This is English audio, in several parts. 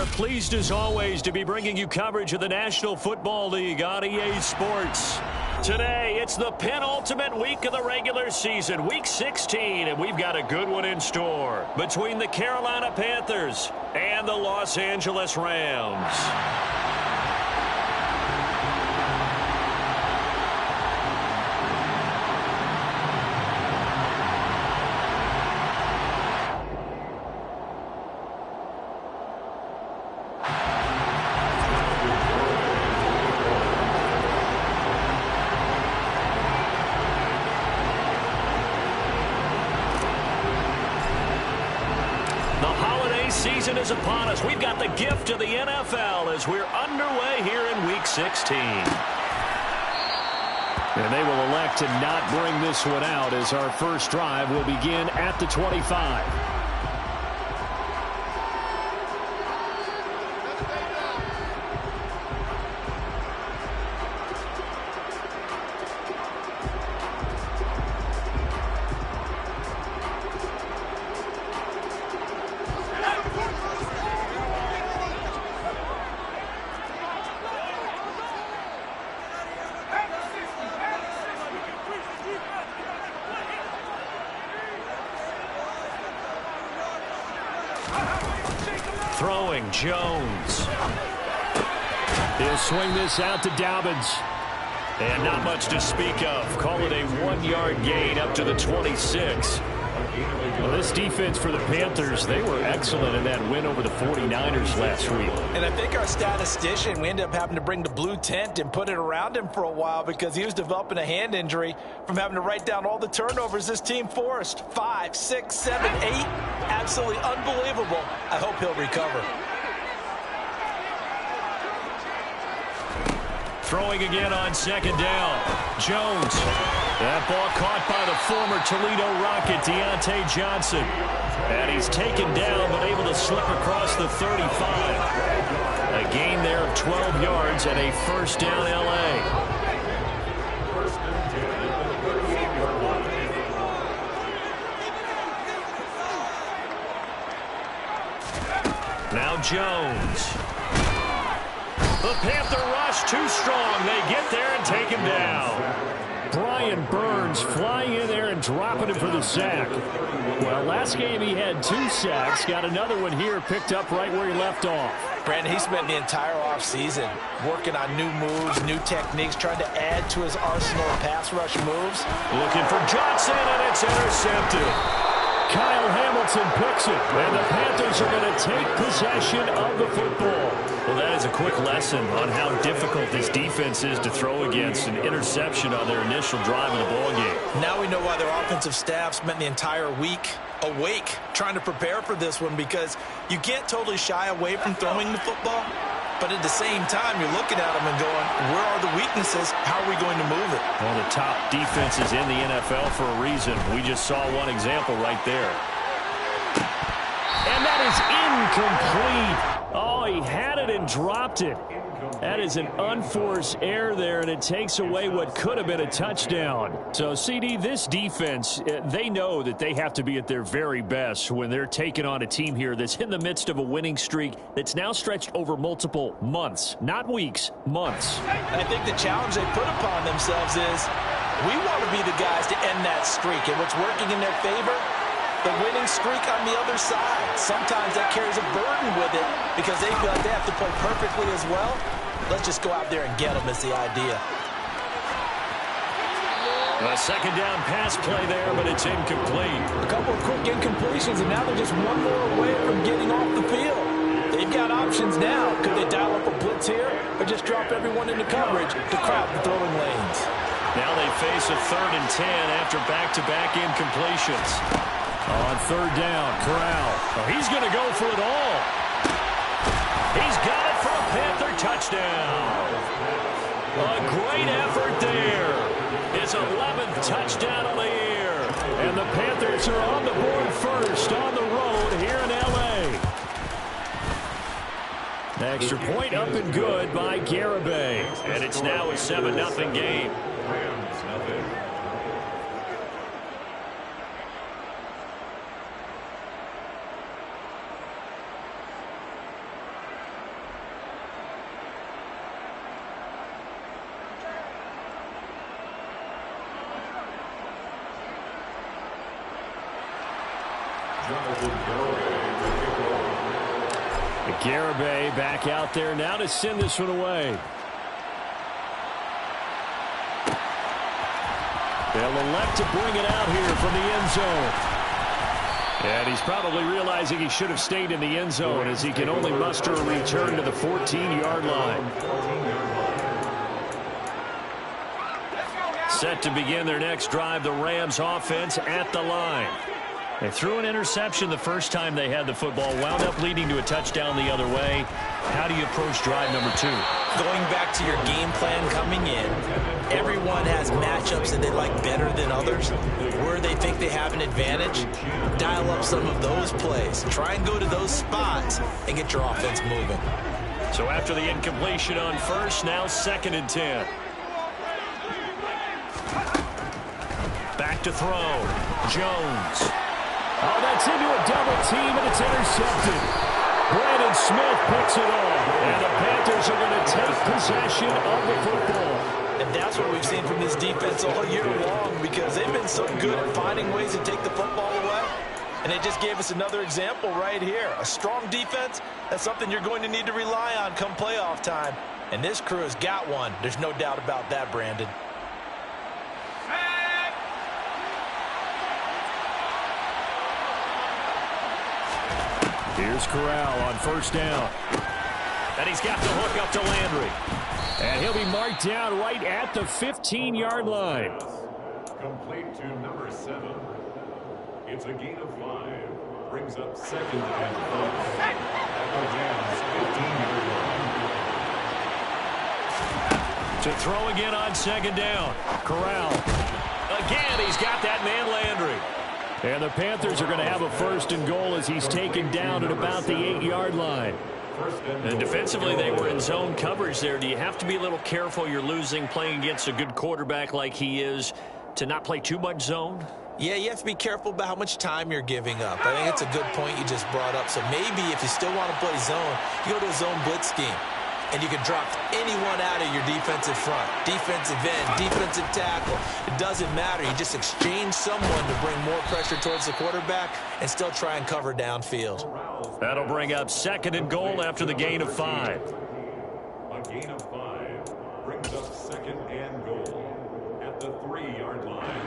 are pleased as always to be bringing you coverage of the National Football League on EA Sports. Today, it's the penultimate week of the regular season, Week 16, and we've got a good one in store between the Carolina Panthers and the Los Angeles Rams. Season is upon us. We've got the gift of the NFL as we're underway here in Week 16. And they will elect to not bring this one out as our first drive will begin at the 25. Throwing Jones. He'll swing this out to Dobbins. And not much to speak of. Call it a 1-yard gain up to the 26. Well, this defense for the Panthers, they were excellent in that win over the 49ers last week. And I think our statistician, we ended up having to bring the blue tent and put it around him for a while because he was developing a hand injury from having to write down all the turnovers this team forced. 5, 6, 7, 8. Absolutely unbelievable. I hope he'll recover. Throwing again on second down. Jones. That ball caught by the former Toledo Rocket, Deontay Johnson. And he's taken down but able to slip across the 35. A gain there of 12 yards and a first down L.A. Now Jones. The Panther rush too strong. They get there and take him down. Brian Burns flying in there and dropping him for the sack. Well, last game he had 2 sacks. Got another one here picked up right where he left off. Brandon, he spent the entire offseason working on new moves, new techniques, trying to add to his arsenal of pass rush moves. Looking for Johnson, and it's intercepted. Kyle Hamilton picks it, and the Panthers are going to take possession of the football. Well, that is a quick lesson on how difficult this defense is to throw against. An interception on their initial drive of the ballgame. Now we know why their offensive staff spent the entire week awake trying to prepare for this one, because you can't totally shy away from throwing the football. But at the same time, you're looking at them and going, where are the weaknesses? How are we going to move it? One of the top defenses in the NFL for a reason. We just saw one example right there. And that is incomplete. Oh, he had it and dropped it. That is an unforced error there, and it takes away what could have been a touchdown. So, CD, this defense, they know that they have to be at their very best when they're taking on a team here that's in the midst of a winning streak that's now stretched over multiple months, not weeks, months. And I think the challenge they put upon themselves is we want to be the guys to end that streak, and what's working in their favor, the winning streak on the other side. Sometimes that carries a burden with it because they feel like they have to play perfectly as well. Let's just go out there and get them is the idea. A second down pass play there, but it's incomplete. A couple of quick incompletions, and now they're just one more away from getting off the field. They've got options now. Could they dial up a blitz here or just drop everyone into coverage to crowd the throwing lanes? Now they face a 3rd and 10 after back-to-back incompletions. On 3rd down, Corral. Oh, he's going to go for it all. He's got it for a Panther touchdown. A great effort there. His 11th touchdown of the year. And the Panthers are on the board first on the road here in L.A. Extra point up and good by Garibay. And it's now a 7-0 game. Garibay back out there now to send this one away. They'll elect to bring it out here from the end zone. And he's probably realizing he should have stayed in the end zone as he can only muster a return to the 14-yard line. Set to begin their next drive, the Rams offense at the line. They threw an interception the first time they had the football, wound up leading to a touchdown the other way. How do you approach drive number 2? Going back to your game plan coming in, everyone has matchups that they like better than others. Where they think they have an advantage, dial up some of those plays. Try and go to those spots and get your offense moving. So after the incompletion on first, now 2nd and 10. Back to throw. Jones. Oh, that's into a double team, and it's intercepted. Brandon Smith picks it off, and the Panthers are going to take possession of the football. And that's what we've seen from this defense all year long, because they've been so good at finding ways to take the football away. And they just gave us another example right here. A strong defense, that's something you're going to need to rely on come playoff time. And this crew has got one. There's no doubt about that, Brandon. Here's Corral on first down. And he's got the hook up to Landry. And he'll be marked down right at the 15-yard line. Complete to number 7. It's a gain of 5. Brings up 2nd and 5. At the Rams' 15-yard line. To throw again on 2nd down. Corral. Again, he's got that man Landry. And the Panthers are going to have a 1st and goal as he's taken down at about the 8-yard line. And defensively, they were in zone coverage there. Do you have to be a little careful? You're losing playing against a good quarterback like he is to not play too much zone? Yeah, you have to be careful about how much time you're giving up. I think it's a good point you just brought up. So maybe if you still want to play zone, you go to a zone blitz scheme. And you can drop anyone out of your defensive front, defensive end, defensive tackle. It doesn't matter. You just exchange someone to bring more pressure towards the quarterback and still try and cover downfield. That'll bring up 2nd and goal after the gain of 5. A gain of 5 brings up 2nd and goal at the 3-yard line.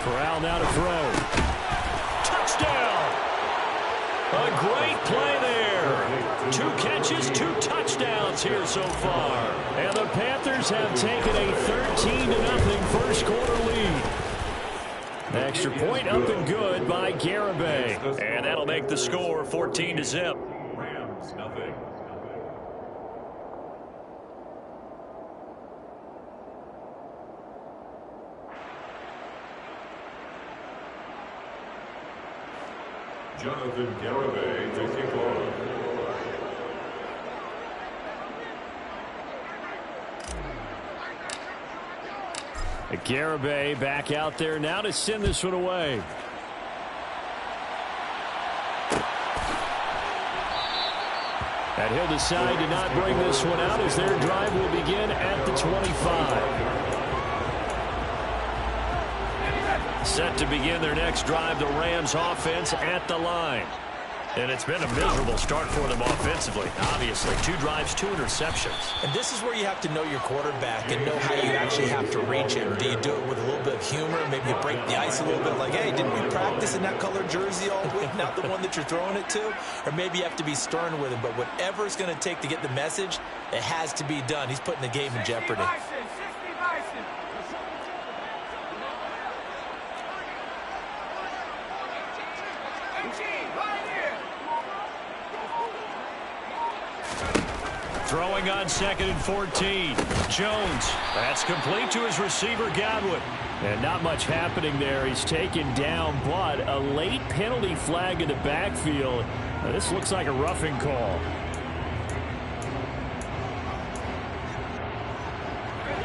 Corral now to throw. Touchdown! A great play there. 2 catches, 2 touchdowns here so far. And the Panthers have taken a 13-0 first quarter lead. Extra point up and good by Garibay. And that'll make the score 14-0. Rams nothing. Jonathan Garibay to kick off. Garibay back out there now to send this one away. And he'll decide to not bring this one out as their drive will begin at the 25. Set to begin their next drive, the Rams offense at the line. And it's been a miserable start for them offensively, obviously. 2 drives, 2 interceptions. And this is where you have to know your quarterback and know how you actually have to reach him. Do you do it with a little bit of humor? Maybe you break the ice a little bit like, hey, didn't we practice in that color jersey all week, not the one that you're throwing it to? Or maybe you have to be stern with him. But whatever it's going to take to get the message, it has to be done. He's putting the game in jeopardy. Throwing on 2nd and 14. Jones. That's complete to his receiver, Godwin. And not much happening there. He's taken down, but a late penalty flag in the backfield. This looks like a roughing call.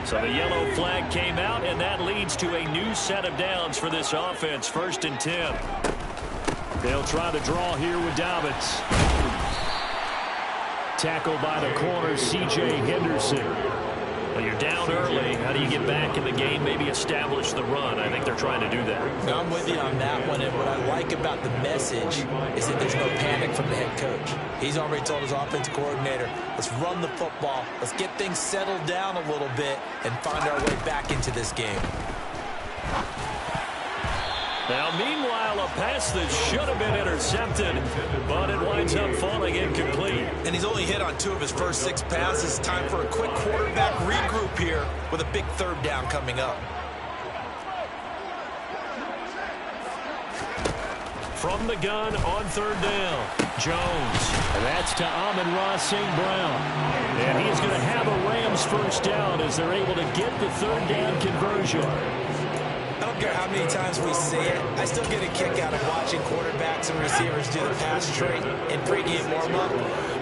So the yellow flag came out, and that leads to a new set of downs for this offense. 1st and 10. They'll try to draw here with Dobbins. Tackled by the corner, C.J. Henderson. Well, you're down early. How do you get back in the game, maybe establish the run? I think they're trying to do that. I'm with you on that one, and what I like about the message is that there's no panic from the head coach. He's already told his offensive coordinator, let's run the football, let's get things settled down a little bit and find our way back into this game. Now, meanwhile, a pass that should have been intercepted, but it winds up falling incomplete. And he's only hit on 2 of his first 6 passes. Time for a quick quarterback regroup here with a big 3rd down coming up. From the gun on 3rd down, Jones. And that's to Amon-Ra St. Brown. And he's going to have a Rams 1st down as they're able to get the 3rd down conversion. I don't care how many times we say it, I still get a kick out of watching quarterbacks and receivers do the pass trait in pregame warm-up.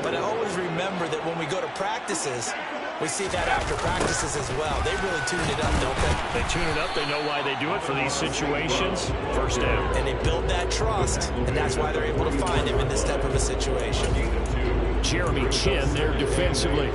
But I always remember that when we go to practices, we see that after practices as well. They really tune it up, don't they? They tune it up. They know why they do it for these situations. 1st down. And they build that trust, and that's why they're able to find him in this type of a situation. Jeremy Chin there defensively.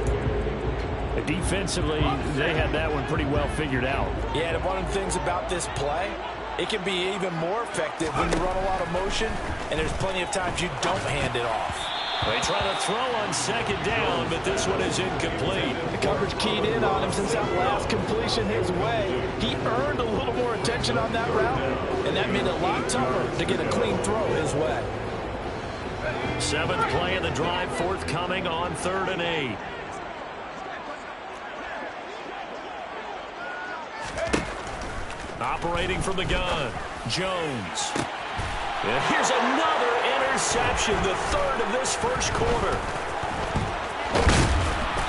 Defensively, they had that one pretty well figured out. Yeah, and one of the things about this play, it can be even more effective when you run a lot of motion, and there's plenty of times you don't hand it off. They try to throw on 2nd down, but this one is incomplete. The coverage keyed in on him since that last completion his way. He earned a little more attention on that route, and that made it a lot tougher to get a clean throw his way. 7th play of the drive forthcoming on 3rd and 8. Operating from the gun, Jones. And here's another interception, the 3rd of this 1st quarter.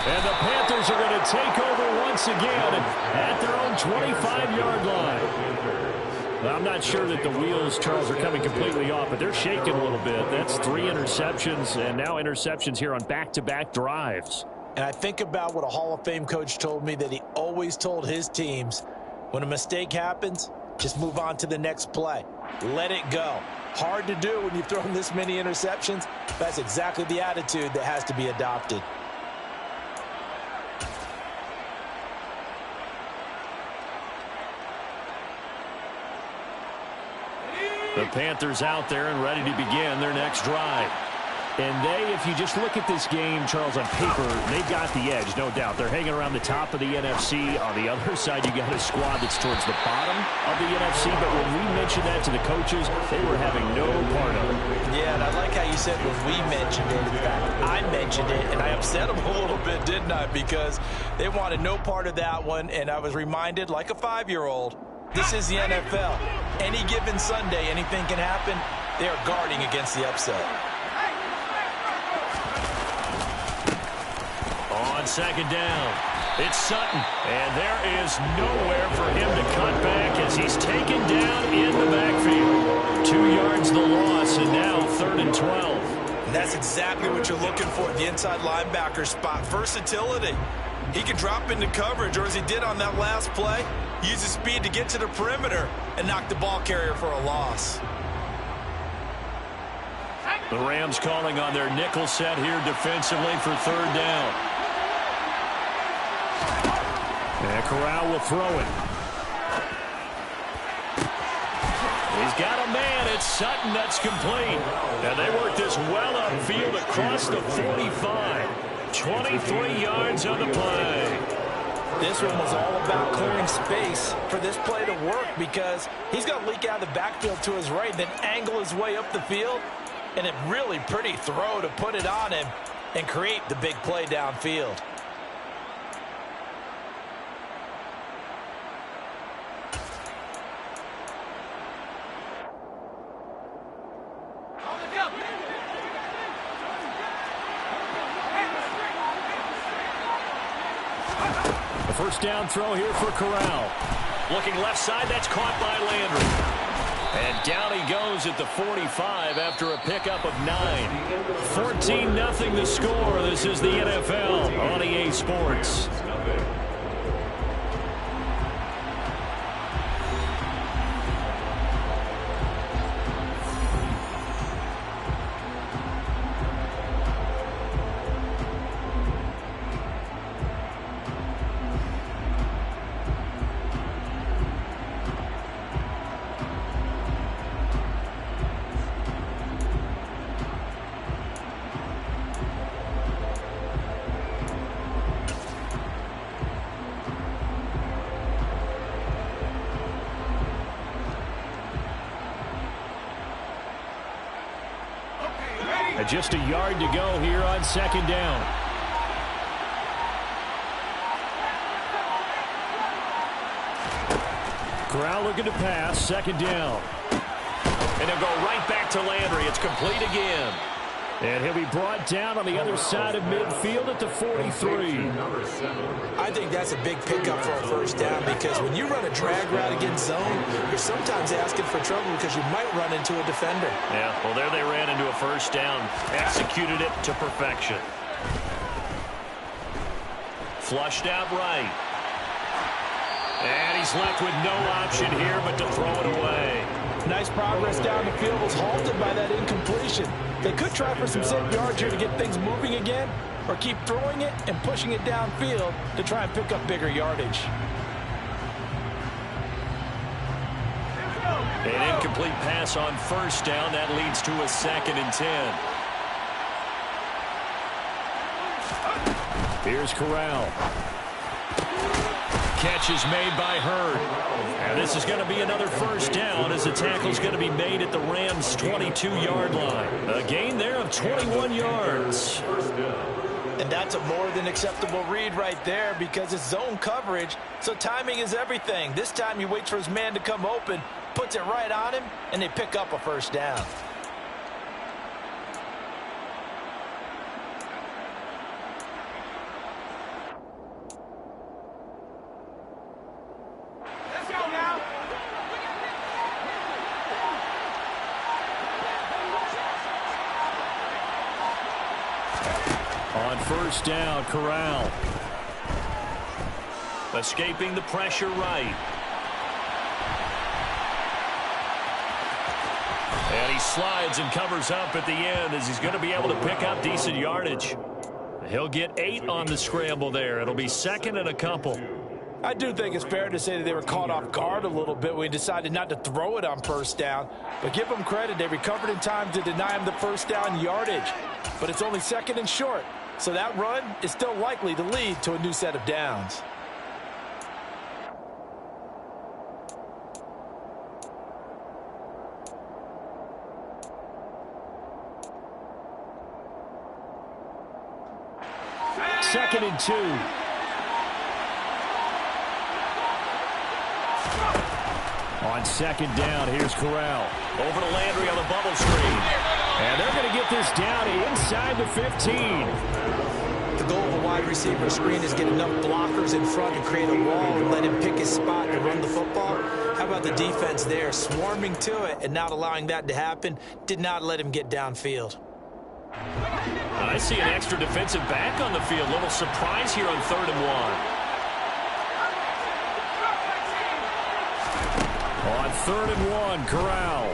And the Panthers are going to take over once again at their own 25-yard line. I'm not sure that the wheels, Charles, are coming completely off, but they're shaking a little bit. That's 3 interceptions, and now interceptions here on back-to-back drives. And I think about what a Hall of Fame coach told me that he always told his teams, when a mistake happens, just move on to the next play. Let it go. Hard to do when you've thrown this many interceptions. That's exactly the attitude that has to be adopted. The Panthers out there and ready to begin their next drive. And they, if you just look at this game, Charles, on paper, they've got the edge, no doubt. They're hanging around the top of the NFC. On the other side, you got a squad that's towards the bottom of the NFC. But when we mentioned that to the coaches, they were having no part of it. Yeah, and I like how you said when we mentioned it. In fact, I mentioned it, and I upset them a little bit, didn't I? Because they wanted no part of that one, and I was reminded, like a 5-year-old, this is the NFL. Any given Sunday, anything can happen. They are guarding against the upset. On 2nd down, it's Sutton. And there is nowhere for him to cut back as he's taken down in the backfield. 2 yards the loss, and now 3rd and 12. And that's exactly what you're looking for at the inside linebacker spot. Versatility. He can drop into coverage, or as he did on that last play, use his speed to get to the perimeter and knock the ball carrier for a loss. The Rams calling on their nickel set here defensively for 3rd down. And Corral will throw it. He's got a man. It's Sutton that's complete. And they work this well upfield across the 45. 23 yards on the play. This one was all about clearing space for this play to work because he's going to leak out of the backfield to his right, then angle his way up the field. And a really pretty throw to put it on him and create the big play downfield. The 1st down throw here for Corral. Looking left side, that's caught by Landry. And down he goes at the 45 after a pickup of 9. 14-0 the score. This is the NFL on EA Sports. Just a yard to go here on second down. Corral looking to pass, second down. And they'll go right back to Landry. It's complete again. And he'll be brought down on the other side of midfield at the 43. I think that's a big pickup for a first down because when you run a drag route against zone, you're sometimes asking for trouble because you might run into a defender. Yeah, well, there they ran into a first down. Executed it to perfection. Flushed out right. And he's left with no option here but to throw it away. Nice progress down the field was halted by that incompletion. They could try for some safe yards here to get things moving again, or keep throwing it and pushing it downfield to try and pick up bigger yardage. An incomplete pass on first down. That leads to a 2nd and 10. Here's Corral. Catch is made by Hurd. And this is going to be another first down as the tackle is going to be made at the Rams' 22-yard line. A gain there of 21 yards. And that's a more than acceptable read right there because it's zone coverage, so timing is everything. This time he waits for his man to come open, puts it right on him, and they pick up a first down. On first down, Corral. Escaping the pressure right. And he slides and covers up at the end as he's going to be able to pick up decent yardage. He'll get 8 on the scramble there. It'll be 2nd and a couple. I do think it's fair to say that they were caught off guard a little bit when he decided not to throw it on first down. But give them credit. They recovered in time to deny him the first down yardage. But it's only 2nd and short. So that run is still likely to lead to a new set of downs. Second and 2. On second down, here's Corral. Over to Landry on the bubble screen. And they're going to get this down inside the 15. The goal of a wide receiver screen is get enough blockers in front to create a wall and let him pick his spot to run the football. How about the defense there, swarming to it and not allowing that to happen? Did not let him get downfield. I see an extra defensive back on the field. Little surprise here on 3rd and 1. On 3rd and 1, Corral.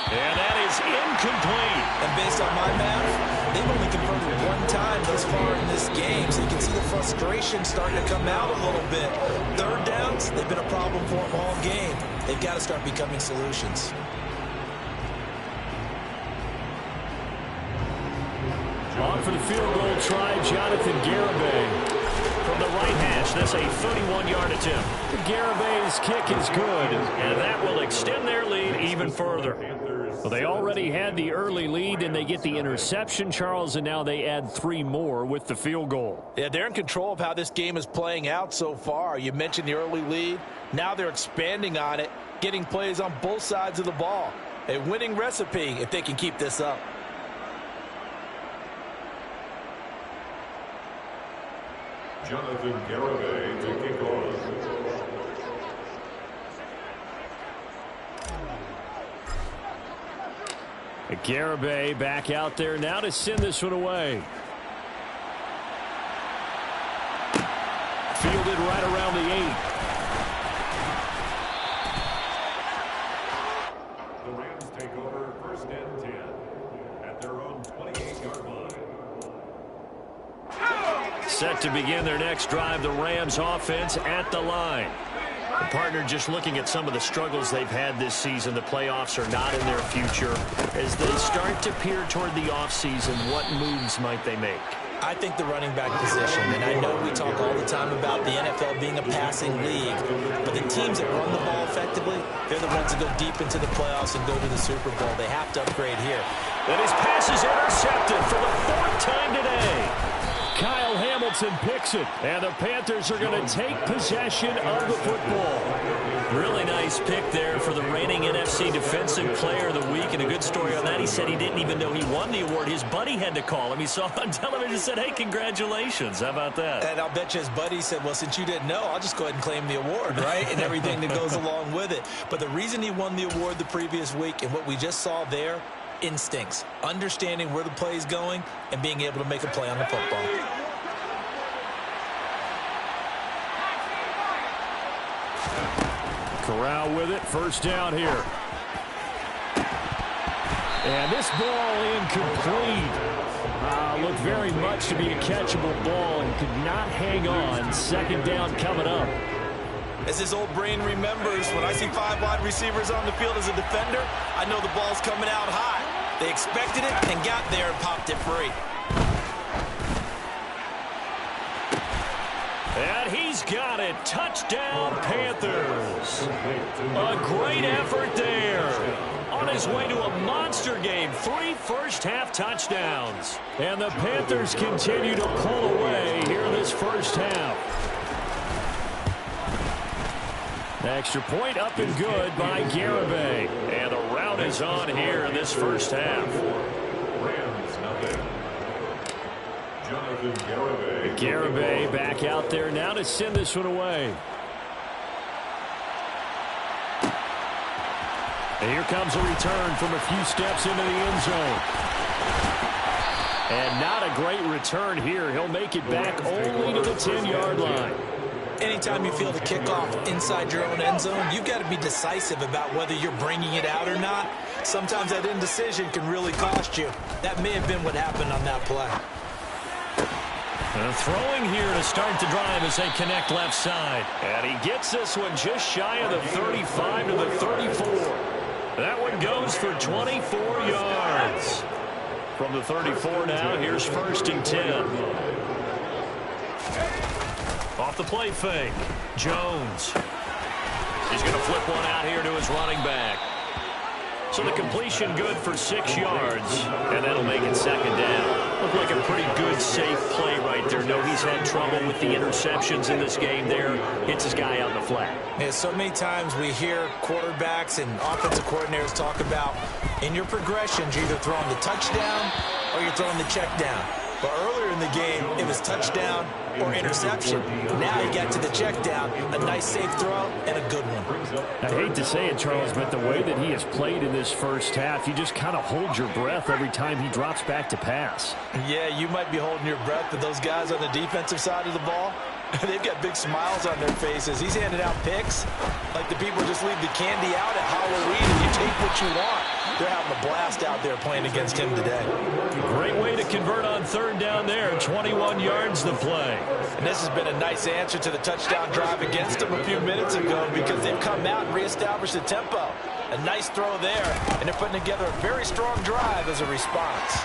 And that is incomplete. And based on my math, they've only converted 1 time thus far in this game, so you can see the frustration starting to come out a little bit. 3rd downs, they've been a problem for them all game. They've got to start becoming solutions. On for the field goal try, Jonathan Garibay. From the right hash, that's a 31-yard attempt. Garibay's kick is good, and that will extend their lead even further. Well, they already had the early lead, and they get the interception, Charles, and now they add 3 more with the field goal. Yeah, they're in control of how this game is playing out so far. You mentioned the early lead. Now they're expanding on it, getting plays on both sides of the ball. A winning recipe if they can keep this up. Jonathan Garibay to kick off. Garibay back out there now to send this one away. Fielded right around the 8. The Rams take over first and 10 at their own 28-yard line. Set to begin their next drive, the Rams offense at the line. The partner just looking at some of the struggles they've had this season. The playoffs are not in their future. As they start to peer toward the offseason, what moves might they make? I think the running back position, and I know we talk all the time about the NFL being a passing league, but the teams that run the ball effectively, they're the ones that go deep into the playoffs and go to the Super Bowl. They have to upgrade here. And his pass is intercepted for the 4th time today. Kyle Hamilton picks it, and the Panthers are going to take possession of the football. Really nice pick there for the reigning NFC Defensive Player of the Week, and a good story on that. He said he didn't even know he won the award. His buddy had to call him. He saw it on television and said, hey, congratulations. How about that? And I'll bet you his buddy said, well, since you didn't know, I'll just go ahead and claim the award, right? And everything that goes along with it. But the reason he won the award the previous week and what we just saw there, instincts, understanding where the play is going and being able to make a play on the football. Corral with it, first down here. And this ball incomplete. Looked very much to be a catchable ball and could not hang on. Second down coming up. As his old brain remembers, when I see 5 wide receivers on the field as a defender, I know the ball's coming out high. They expected it and got there and popped it free. And he's got it. Touchdown, Panthers. A great effort there. On his way to a monster game. 3 first-half touchdowns. And the Panthers continue to pull away here in this first half. Extra point up and good by Garibay. And the route is on here in this first half. Rams nothing. Jonathan Garibay. Garibay back out there now to send this one away. And here comes a return from a few steps into the end zone. And not a great return here. He'll make it back only to the 10-yard line. Anytime you feel the kickoff inside your own end zone, you've got to be decisive about whether you're bringing it out or not. Sometimes that indecision can really cost you. That may have been what happened on that play. And throwing here to start the drive as they connect left side. And he gets this one just shy of the 35 to the 34. That one goes for 24 yards. From the 34 now, here's 1st and 10. Off the play fake. Jones. He's going to flip one out here to his running back. So the completion good for 6 yards. And that'll make it 2nd down. Looked like a pretty good, safe play right there. No, he's had trouble with the interceptions in this game there. Hits his guy out in the flat. Yeah, so many times we hear quarterbacks and offensive coordinators talk about in your progressions, you're either throwing the touchdown or you're throwing the check down. But earlier in the game, it was touchdown or interception. Now you got to the check down, a nice safe throw, and a good one. I hate to say it, Charles, but the way that he has played in this first half, you just kind of hold your breath every time he drops back to pass. Yeah, you might be holding your breath, but those guys on the defensive side of the ball, they've got big smiles on their faces. He's handing out picks like the people just leave the candy out at Halloween and you take what you want. They're having a blast out there playing against him today. Great way to convert on 3rd down there. 21 yards to play. And this has been a nice answer to the touchdown drive against them a few minutes ago because they've come out and reestablished the tempo. A nice throw there, and they're putting together a very strong drive as a response.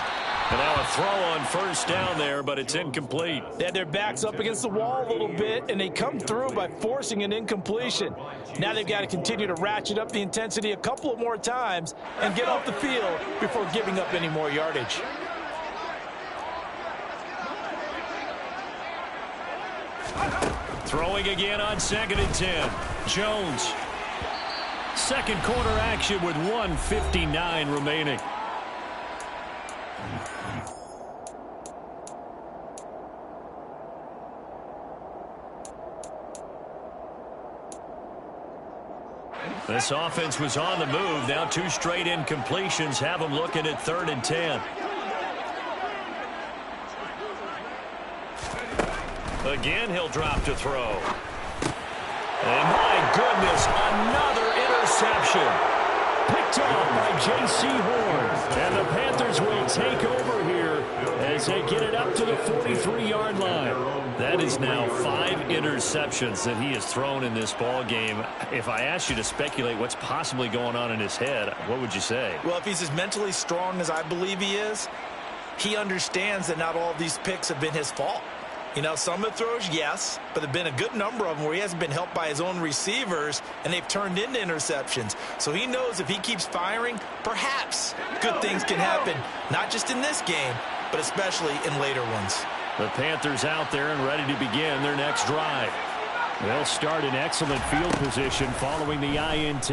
And now a throw on 1st down there, but it's incomplete. They had their backs up against the wall a little bit, and they come through by forcing an incompletion. Now they've got to continue to ratchet up the intensity a couple of more times and get off the field before giving up any more yardage. Throwing again on 2nd and 10. Jones. Second quarter action with 1:59 remaining. This offense was on the move. Now 2 straight incompletions have them looking at 3rd and 10. Again, he'll drop to throw. And my goodness, another interception. Picked off by J.C. Horn. And the Panthers will take over here as they get it up to the 43-yard line. That is now 5 interceptions that he has thrown in this ball game. If I asked you to speculate what's possibly going on in his head, what would you say? Well, if he's as mentally strong as I believe he is, he understands that not all of these picks have been his fault. You know, some of the throws, yes, but there have been a good number of them where he hasn't been helped by his own receivers, and they've turned into interceptions. So he knows if he keeps firing, perhaps good things can happen, not just in this game, but especially in later ones. The Panthers out there and ready to begin their next drive. They'll start in excellent field position following the INT.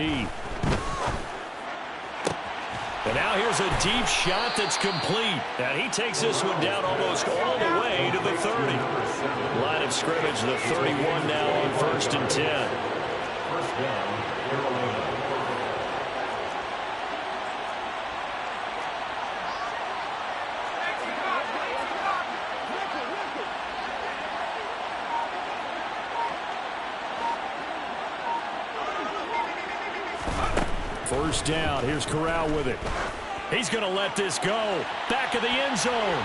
And now here's a deep shot that's complete. And he takes this one down almost all the way to the 30. Line of scrimmage, the 31 now on 1st and 10. First down, Carolina. First down. Here's Corral with it. He's going to let this go. Back of the end zone.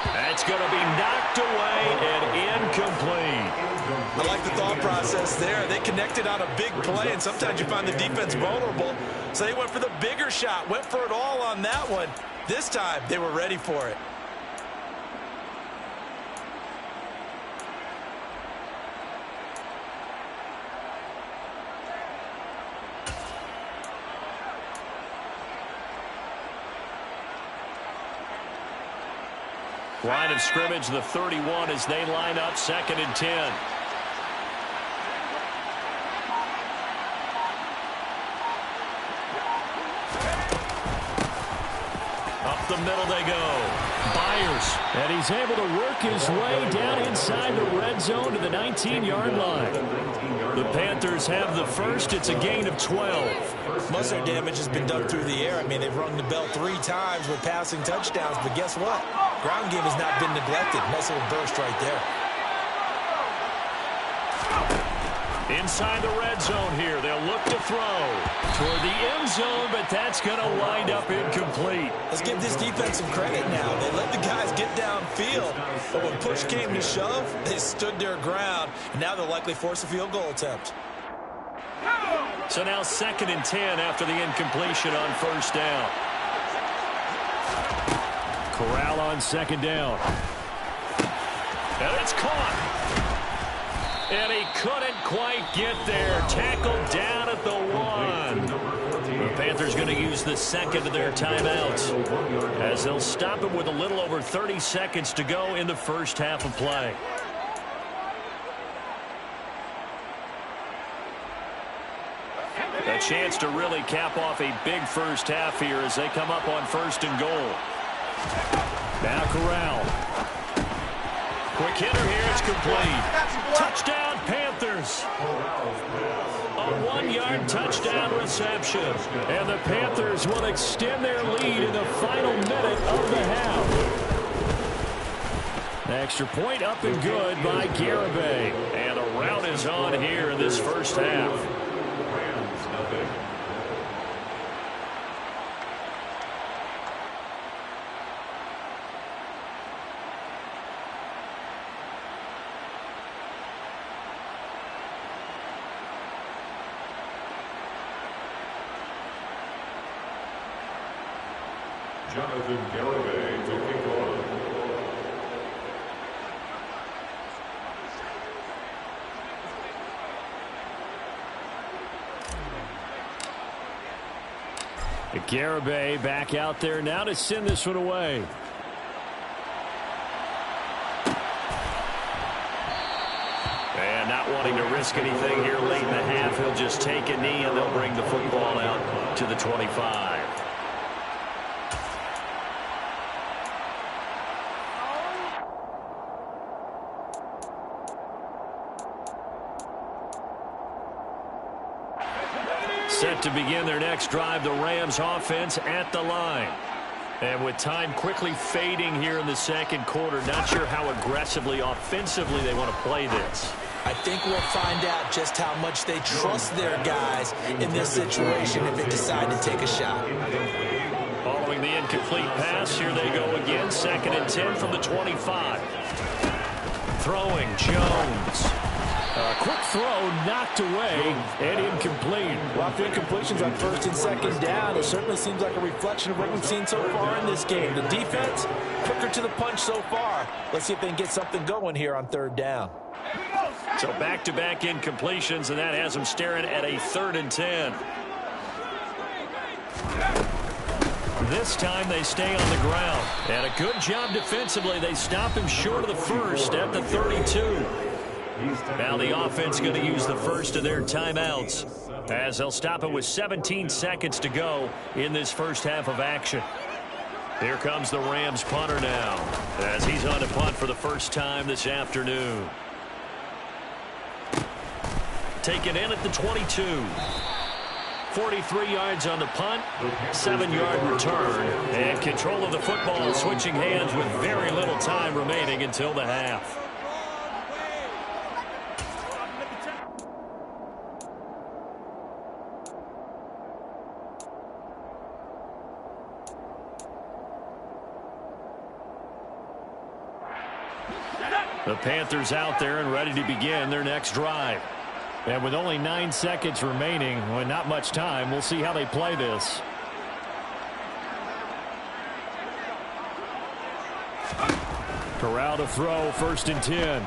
That's going to be knocked away and incomplete. I like the thought process there. They connected on a big play, and sometimes you find the defense vulnerable. So they went for the bigger shot, went for it all on that one. This time, they were ready for it. Line of scrimmage, the 31 as they line up 2nd and 10. Up the middle they go. Byers. And he's able to work his way down inside the red zone to the 19-yard line. The Panthers have the first. It's a gain of 12. Most of their damage has been done through the air. I mean, they've rung the bell 3 times with passing touchdowns, but guess what? Ground game has not been neglected. Nice little burst right there. Inside the red zone here. They'll look to throw toward the end zone, but that's going to wind up incomplete. Let's give this defense some credit now. They let the guys get downfield, but when push came to shove, they stood their ground, and now they'll likely force a field goal attempt. So now 2nd and 10 after the incompletion on 1st down. Corral on 2nd down. And it's caught. And he couldn't quite get there. Tackled down at the 1. The Panthers going to use the 2nd of their timeouts as they'll stop him with a little over 30 seconds to go in the first half of play. A chance to really cap off a big first half here as they come up on 1st and goal. Now Corral. Quick hitter here. It's complete. Touchdown, Panthers. A 1-yard touchdown reception. And the Panthers will extend their lead in the final minute of the half. Extra point up and good by Garibay. And the rout is on here in this first half. Jonathan Garibay to kick off. Garibay back out there now to send this one away. And not wanting to risk anything here late in the half, he'll just take a knee and they'll bring the football out to the 25. Set to begin their next drive, the Rams offense at the line. And with time quickly fading here in the second quarter, not sure how aggressively, offensively they want to play this. I think we'll find out just how much they trust their guys in this situation if they decide to take a shot. Following the incomplete pass, here they go again. 2nd and 10 from the 25. Throwing, Jones. Quick throw, knocked away, and incomplete. Well, after incompletions on 1st and 2nd down, it certainly seems like a reflection of what we've seen so far in this game. The defense, quicker to the punch so far. Let's see if they can get something going here on 3rd down. So back-to-back incompletions, and that has them staring at a 3rd and 10. This time they stay on the ground. And a good job defensively. They stop him short of the first at the 32. Now the offense going to use the first of their timeouts as they'll stop it with 17 seconds to go in this first half of action. Here comes the Rams punter now as he's on to punt for the first time this afternoon. Taken in at the 22. 43 yards on the punt, 7-yard return, and control of the football switching hands with very little time remaining until the half. The Panthers out there and ready to begin their next drive. And with only 9 seconds remaining, well, not much time, we'll see how they play this. Corral to throw, 1st and 10.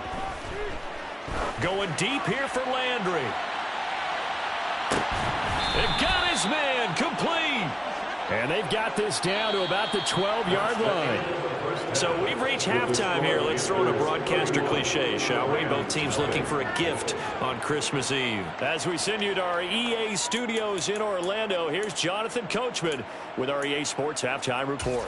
Going deep here for Landry. It got his man, complete. And they've got this down to about the 12-yard line. So we've reached halftime here. Let's throw in a broadcaster cliche, shall we? Both teams looking for a gift on Christmas Eve. As we send you to our EA studios in Orlando, here's Jonathan Coachman with our EA Sports Halftime Report.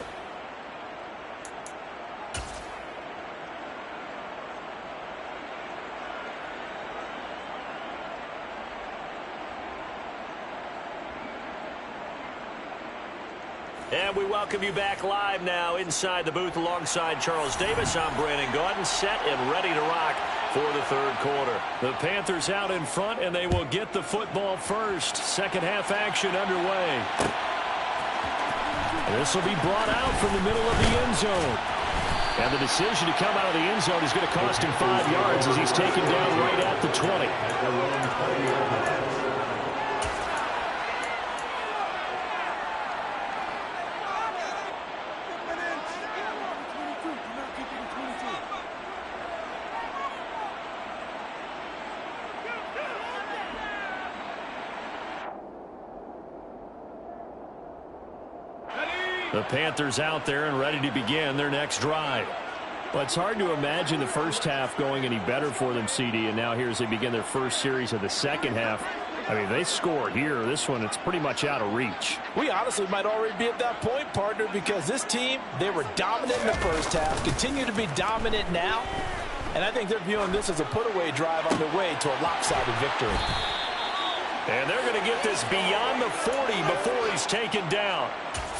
And we welcome you back live now inside the booth alongside Charles Davis. I'm Brandon Gaudin, set and ready to rock for the 3rd quarter. The Panthers out in front, and they will get the football first. Second half action underway. This will be brought out from the middle of the end zone. And the decision to come out of the end zone is going to cost him 5 yards as he's taken down right at the 20. The Panthers out there and ready to begin their next drive. Well, it's hard to imagine the first half going any better for them, CD, and now here as they begin their first series of the second half. I mean, they score here. This one, it's pretty much out of reach. We honestly might already be at that point, partner, because this team, they were dominant in the first half, continue to be dominant now, and I think they're viewing this as a put-away drive on their way to a lopsided victory. And they're going to get this beyond the 40 before he's taken down.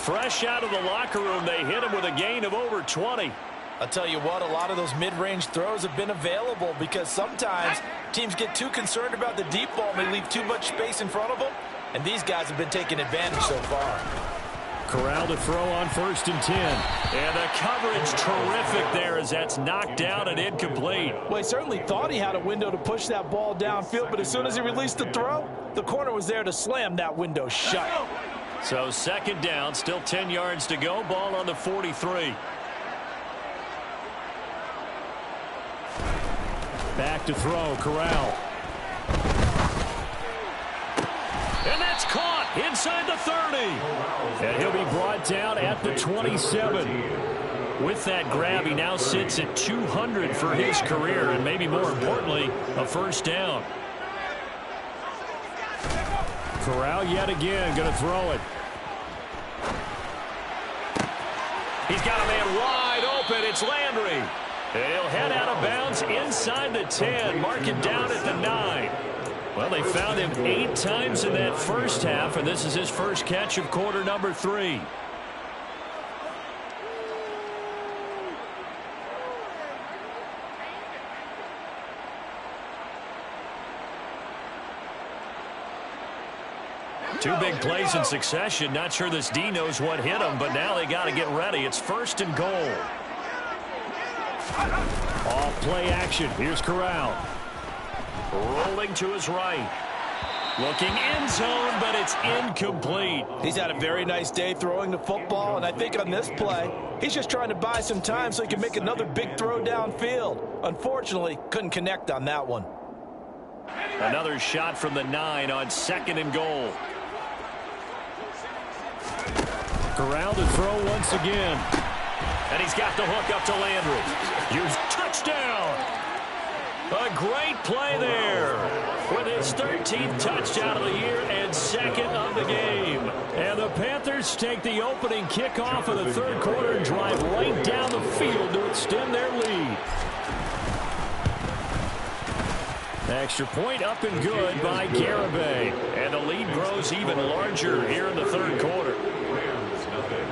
Fresh out of the locker room, they hit him with a gain of over 20. I'll tell you what, a lot of those mid-range throws have been available because sometimes teams get too concerned about the deep ball and they leave too much space in front of them, and these guys have been taking advantage so far. Corral to throw on 1st and 10. And the coverage terrific there as that's knocked down and incomplete. Well, he certainly thought he had a window to push that ball downfield, but as soon as he released the throw, the corner was there to slam that window shut. So 2nd down, still 10 yards to go. Ball on the 43. Back to throw, Corral. And that's caught inside the 30. And he'll be brought down at the 27. With that grab, he now sits at 200 for his career, and maybe more importantly, a first down. Corral yet again going to throw it. He's got a man wide open. It's Landry. And he'll head out of bounds inside the 10. Mark it down at the 9. Well, they found him 8 times in that first half, and this is his first catch of quarter number 3. Two big plays in succession. Not sure this D knows what hit him, but now they got to get ready. It's 1st and goal. Off play action. Here's Corral. Rolling to his right. Looking end zone, but it's incomplete. He's had a very nice day throwing the football, and I think on this play, he's just trying to buy some time so he can make another big throw downfield. Unfortunately, couldn't connect on that one. Another shot from the 9 on 2nd and goal. Corral to throw once again. And he's got the hook up to Landry. Here's touchdown. A great play there with his 13th touchdown of the year and 2nd of the game. And the Panthers take the opening kickoff of the 3rd quarter and drive right down the field to extend their lead. Extra point up and good by Garibay. And the lead grows even larger here in the 3rd quarter. Rams nothing.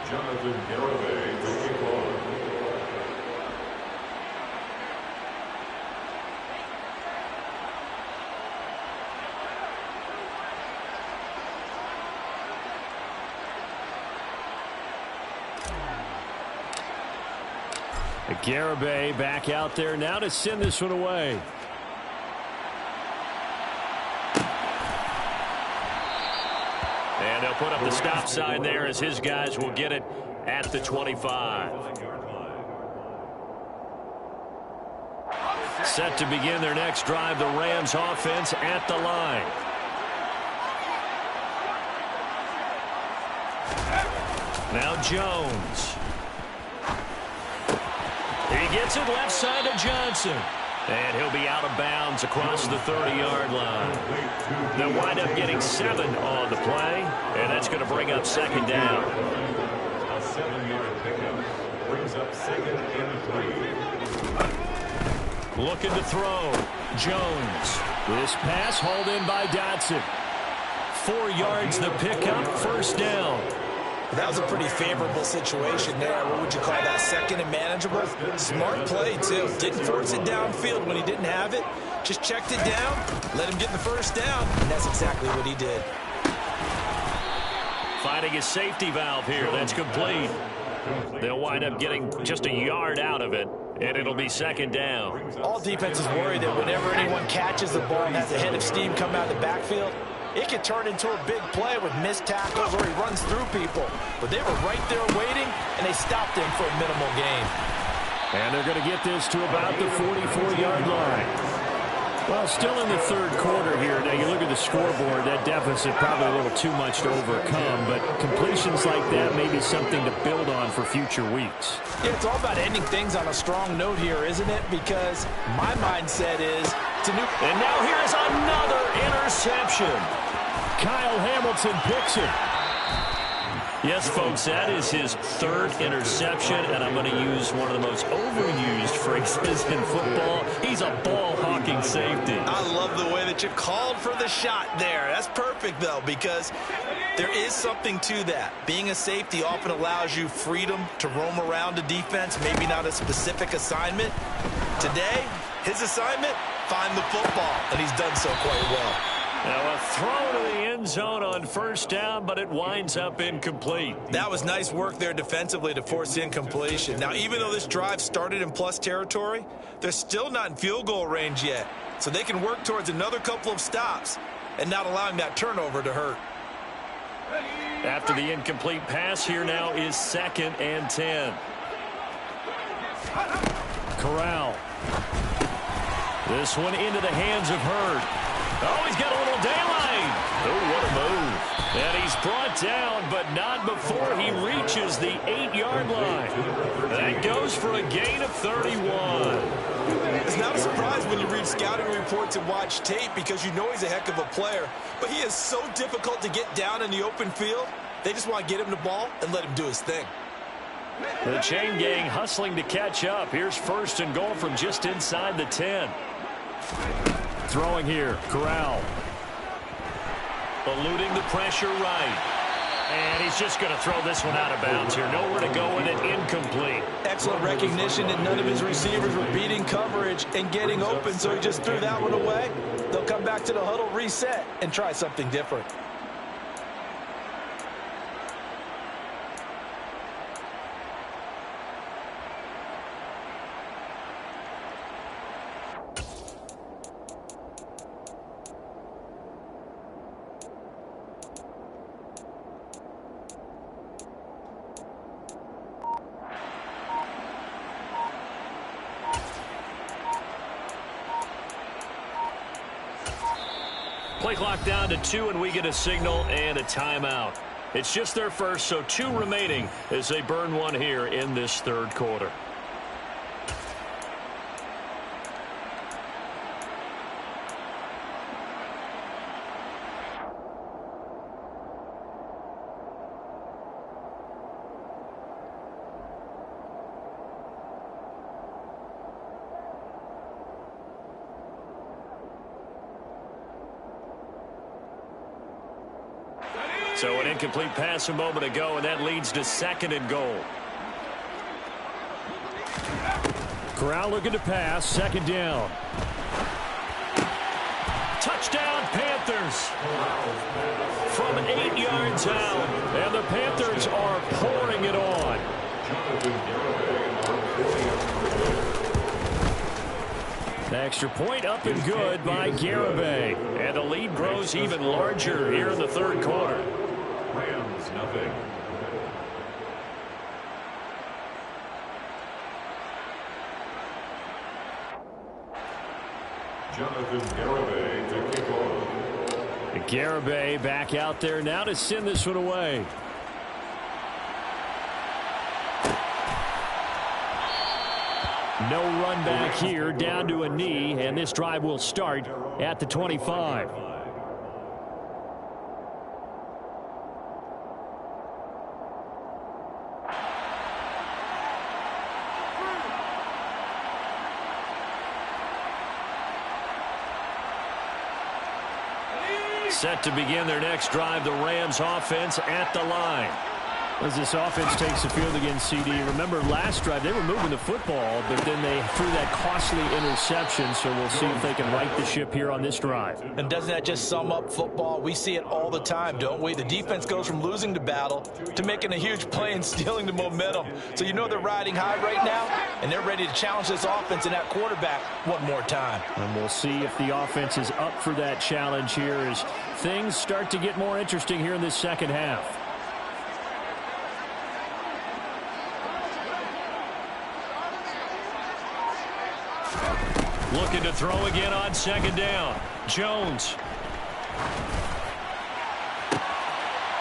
Jonathan Garibay will kick off. Garibay back out there now to send this one away. And they'll put up the stop sign there as his guys will get it at the 25. Set to begin their next drive, the Rams offense at the line. Now Jones. He gets it left side to Johnson. And he'll be out of bounds across the 30-yard line. They'll wind up getting 7 on the play, and that's going to bring up 2nd down. A 7-yard pickup brings up 2nd and 3. Looking to throw. Jones. This pass hauled in by Dotson. 4 yards the pickup, 1st down. That was a pretty favorable situation there. What would you call that? 2nd and manageable? Smart play, too. Didn't force it downfield when he didn't have it. Just checked it down, let him get the 1st down, and that's exactly what he did. Finding a safety valve here. That's complete. They'll wind up getting just a yard out of it, and it'll be 2nd down. All defenses worry that whenever anyone catches the ball and has a head of steam come out of the backfield, it could turn into a big play with missed tackles or he runs through people. But they were right there waiting, and they stopped him for a minimal gain. And they're going to get this to about the 44-yard line. Well, still in the 3rd quarter here. Now, you look at the scoreboard, that deficit probably a little too much to overcome, but completions like that may be something to build on for future weeks. Yeah, it's all about ending things on a strong note here, isn't it? Because my mindset is to new. And now here's another interception. Kyle Hamilton picks it. Yes, folks, that is his 3rd interception, and I'm going to use one of the most overused phrases in football. He's a ball-hawking safety. I love the way that you called for the shot there. That's perfect, though, because there is something to that. Being a safety often allows you freedom to roam around a defense, maybe not a specific assignment. Today, his assignment, find the football, and he's done so quite well. Now a throw to the end zone on 1st down, but it winds up incomplete. That was nice work there defensively to force incompletion. Now, even though this drive started in plus territory, they're still not in field goal range yet. So they can work towards another couple of stops and not allowing that turnover to hurt. After the incomplete pass, here now is 2nd and 10. Corral. This one into the hands of Hurd. Oh, he's got a little daylight. Oh, what a move. And he's brought down, but not before he reaches the 8-yard line. That goes for a gain of 31. It's not a surprise when you read scouting reports and watch tape because you know he's a heck of a player. But he is so difficult to get down in the open field. They just want to get him the ball and let him do his thing. The chain gang hustling to catch up. Here's 1st and goal from just inside the 10. Throwing here, Corral. Eluding the pressure right. And he's just going to throw this one out of bounds here. Nowhere to go with it, incomplete. Excellent recognition that none of his receivers were beating coverage and getting open, so he just threw that one away. They'll come back to the huddle, reset, and try something different. Play clock down to 2, and we get a signal and a timeout. It's just their first, so 2 remaining as they burn one here in this third quarter. So an incomplete pass a moment ago, and that leads to 2nd and goal. Corral looking to pass, 2nd down. Touchdown, Panthers. From 8 yards out, and the Panthers are pouring it on. The extra point up and good by Garibay. And the lead grows even larger here in the third quarter. Rams, nothing. Jonathan Garibay to kick off. Garibay back out there now to send this one away. No run back here, down to a knee, and this drive will start at the 25. Set to begin their next drive, the Rams offense at the line. As this offense takes the field against CD, remember last drive they were moving the football, but then they threw that costly interception, so we'll see if they can right the ship here on this drive. And doesn't that just sum up football? We see it all the time, don't we? The defense goes from losing the battle to making a huge play and stealing the momentum. So you know they're riding high right now, and they're ready to challenge this offense and that quarterback one more time. And we'll see if the offense is up for that challenge here as things start to get more interesting here in this second half. Looking to throw again on 2nd down. Jones.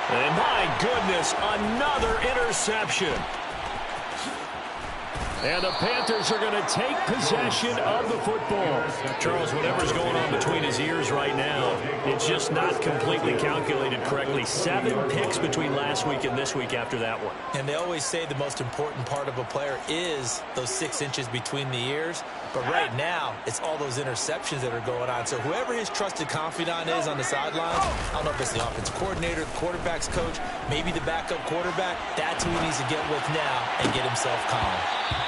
And my goodness, another interception. And the Panthers are going to take possession of the football. Charles, whatever's going on between his ears right now, it's just not completely calculated correctly. 7 picks between last week and this week after that one. And they always say the most important part of a player is those 6 inches between the ears. But right now, it's all those interceptions that are going on. So whoever his trusted confidant is on the sidelines, I don't know if it's the offensive coordinator, the quarterback's coach, maybe the backup quarterback, that's who he needs to get with now and get himself calm.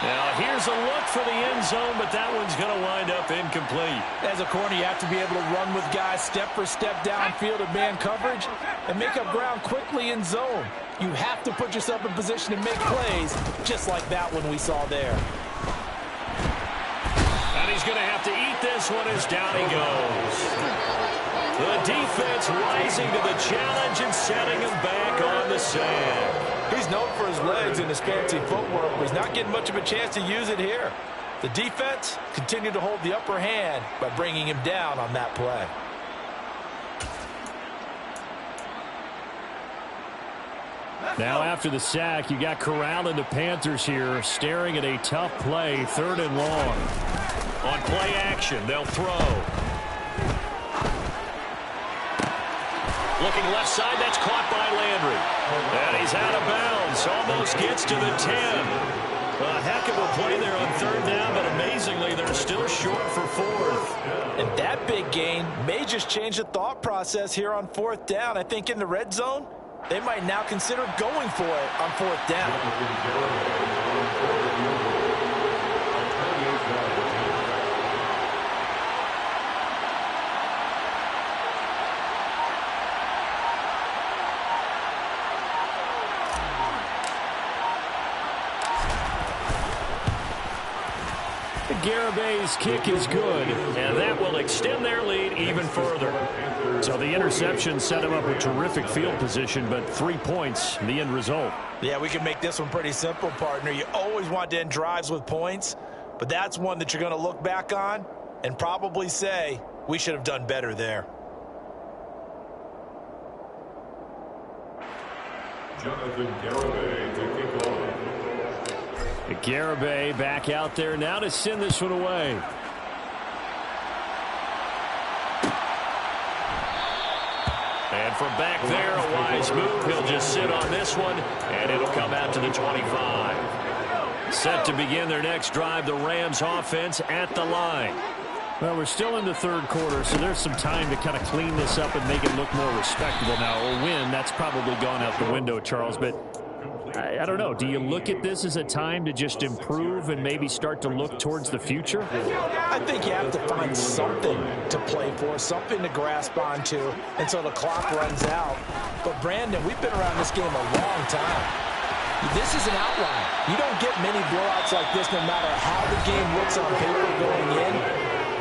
Now, here's a look for the end zone, but that one's going to wind up incomplete. As a corner, you have to be able to run with guys step for step downfield of man coverage and make up ground quickly in zone. You have to put yourself in position to make plays, just like that one we saw there. And he's going to have to eat this one as down he goes. The defense rising to the challenge and setting him back on the sand. He's known for his legs and his fancy footwork, but he's not getting much of a chance to use it here. The defense continued to hold the upper hand by bringing him down on that play. Now after the sack, you got Corral and the Panthers here staring at a tough play, 3rd and long. On play action, they'll throw. Looking left side, that's caught by Landry. And he's out of bounds, almost gets to the 10. A heck of a play there on 3rd down, but amazingly, they're still short for fourth. And that big gain may just change the thought process here on fourth down. I think in the red zone, they might now consider going for it on fourth down. Garabay's kick is good, and that will extend their lead even further. So the interception set him up with terrific field position, but 3 points, the end result. Yeah, we can make this one pretty simple, partner. You always want to end drives with points, but that's one that you're going to look back on and probably say, we should have done better there. Jonathan Garibay to kick off. Garibay back out there now to send this one away. And from back there, a wise move. He'll just sit on this one, and it'll come out to the 25. Set to begin their next drive, the Rams offense at the line. Well, we're still in the third quarter, so there's some time to kind of clean this up and make it look more respectable. Now, a win, that's probably gone out the window, Charles, but I don't know. Do you look at this as a time to just improve and maybe start to look towards the future? I think you have to find something to play for, something to grasp onto until the clock runs out. But, Brandon, we've been around this game a long time. This is an outlier. You don't get many blowouts like this no matter how the game looks on paper going in.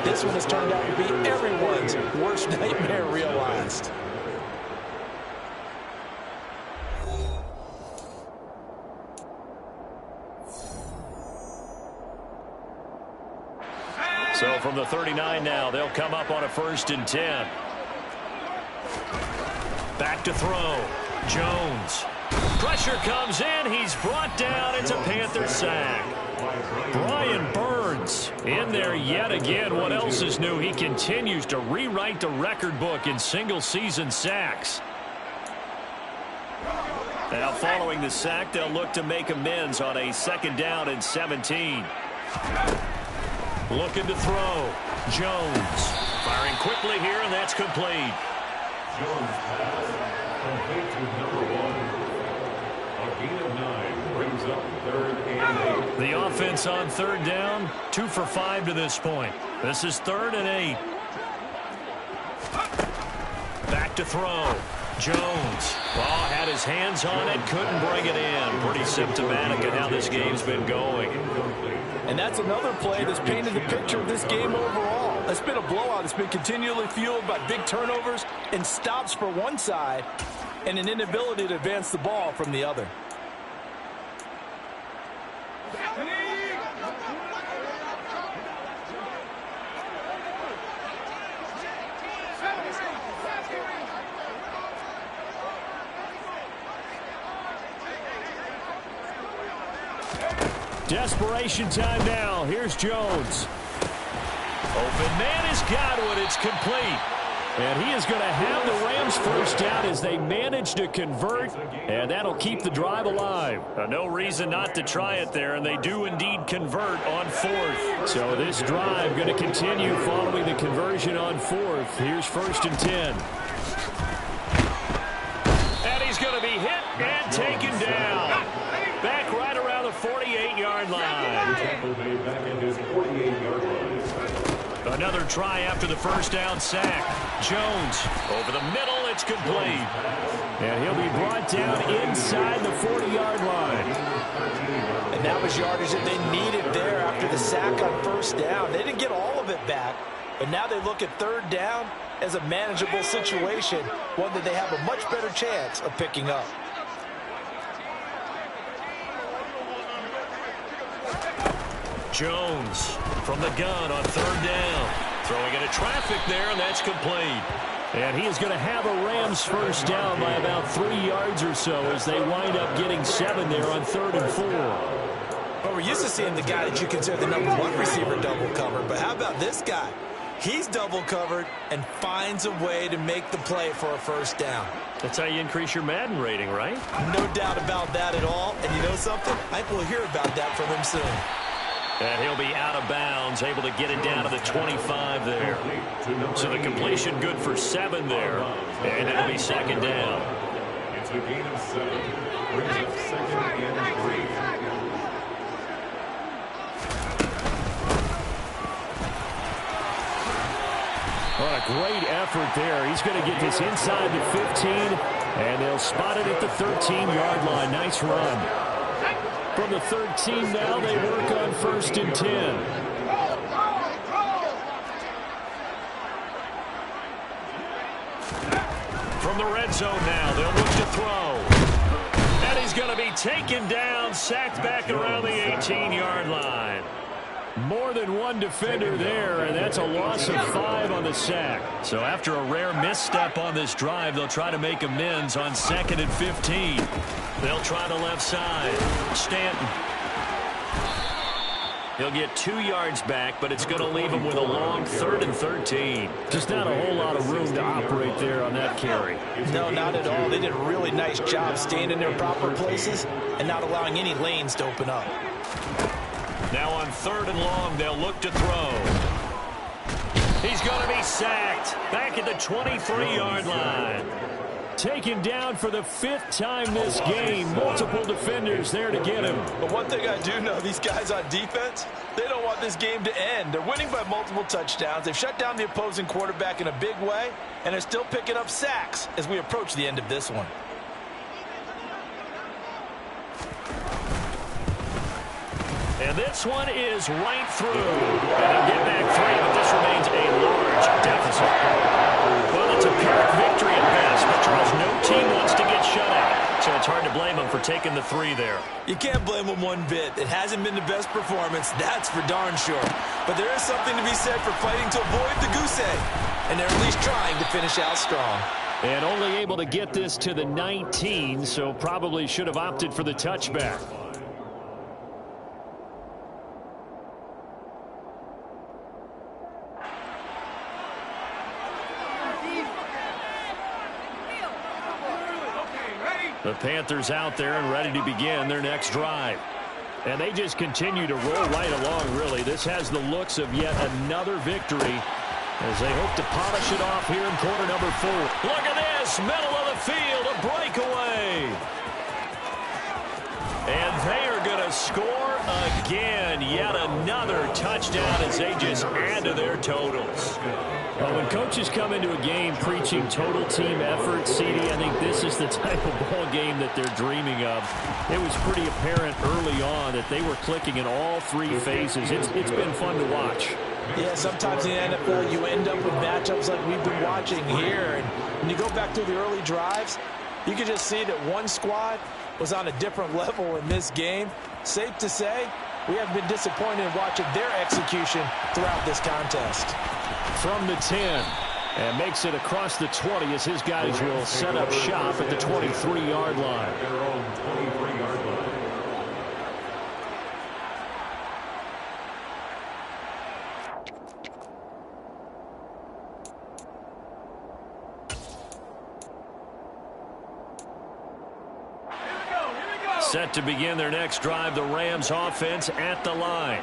This one has turned out to be everyone's worst nightmare realized. So from the 39 now, they'll come up on a 1st and 10. Back to throw. Jones. Pressure comes in. He's brought down. It's a Panther sack. Brian Burns in there yet again. What else is new? He continues to rewrite the record book in single-season sacks. Now following the sack, they'll look to make amends on a 2nd down and 17. Looking to throw. Jones. Firing quickly here, and that's complete. Jones pass. Complete to number 1. A gain of 9 brings up 3rd and 8. The offense on 3rd down, 2 for 5 to this point. This is 3rd and 8. Back to throw. Jones. Oh, had his hands on it, couldn't bring it in. Pretty symptomatic of how this game's been going. And that's another play that's painted the picture of this game overall. It's been a blowout. It's been continually fueled by big turnovers and stops for one side and an inability to advance the ball from the other. Desperation time now. Here's Jones. Open man has got one. It's complete. And he is going to have the Rams 1st down as they manage to convert, and that'll keep the drive alive. No reason not to try it there, and they do indeed convert on 4th. So this drive going to continue following the conversion on 4th. Here's 1st and 10. And he's going to be hit and taken down. Back right around the 48-yard line. Back at his 48-yard line. Another try after the 1st down sack. Jones over the middle. It's complete. And he'll be brought down inside the 40-yard line. And that was yardage that they needed there after the sack on 1st down. They didn't get all of it back, but now they look at 3rd down as a manageable situation, one that they have a much better chance of picking up. Jones from the gun on 3rd down. Throwing into traffic there, and that's complete. And he is going to have a Rams 1st down by about 3 yards or so as they wind up getting 7 there on 3rd and 4. Well, we're used to seeing the guy that you consider the number 1 receiver double covered, but how about this guy? He's double covered and finds a way to make the play for a 1st down. That's how you increase your Madden rating, right? No doubt about that at all. And you know something? I think we'll hear about that from him soon. And he'll be out of bounds, able to get it down to the 25 there. So the completion good for 7 there. And it'll be second down. It's a gain of 7. Brings up second and 3. What a great effort there. He's going to get this inside the 15, and they'll spot it at the 13-yard line. Nice run. From the 13 now, they work on 1st and 10. From the red zone now, they'll look to throw. And he's going to be taken down, sacked back around the 18-yard line. More than one defender there, and that's a loss of 5 on the sack. So after a rare misstep on this drive, they'll try to make amends on 2nd and 15. They'll try the left side. Stanton. He'll get 2 yards back, but it's going to leave him with a long 3rd and 13. Just not a whole lot of room to operate there on that carry. No, not at all. They did a really nice job staying in their proper places and not allowing any lanes to open up. Now on 3rd and long, they'll look to throw. He's going to be sacked back at the 23-yard line. Taken down for the 5th time this game. Multiple defenders there to get him. But one thing I do know, these guys on defense, they don't want this game to end. They're winning by multiple touchdowns. They've shut down the opposing quarterback in a big way, and they're still picking up sacks as we approach the end of this one. And this one is right through. And they'll get back 3, but this remains a large deficit. Well, it's a Pyrrhic victory at best, but Charles, no team wants to get shut out. So it's hard to blame them for taking the 3 there. You can't blame them one bit. It hasn't been the best performance, that's for darn sure. But there is something to be said for fighting to avoid the goose egg. And they're at least trying to finish out strong. And only able to get this to the 19, so probably should have opted for the touchback. The Panthers out there and ready to begin their next drive. And they just continue to roll right along, really. This has the looks of yet another victory as they hope to polish it off here in quarter number 4. Look at this, middle of the field, a breakaway. And they are going to score again. Yet another touchdown as they just add to their totals. Well, when coaches come into a game preaching total team effort, CD, I think this is the type of ball game that they're dreaming of. It was pretty apparent early on that they were clicking in all 3 phases. It's been fun to watch. Yeah, sometimes in the NFL you end up with matchups like we've been watching here. And when you go back to the early drives, you can just see that one squad was on a different level in this game. Safe to say, we have been disappointed in watching their execution throughout this contest. From the 10, and makes it across the 20 as his guys will set up shop at the 23-yard line. Set to begin their next drive, the Rams offense at the line.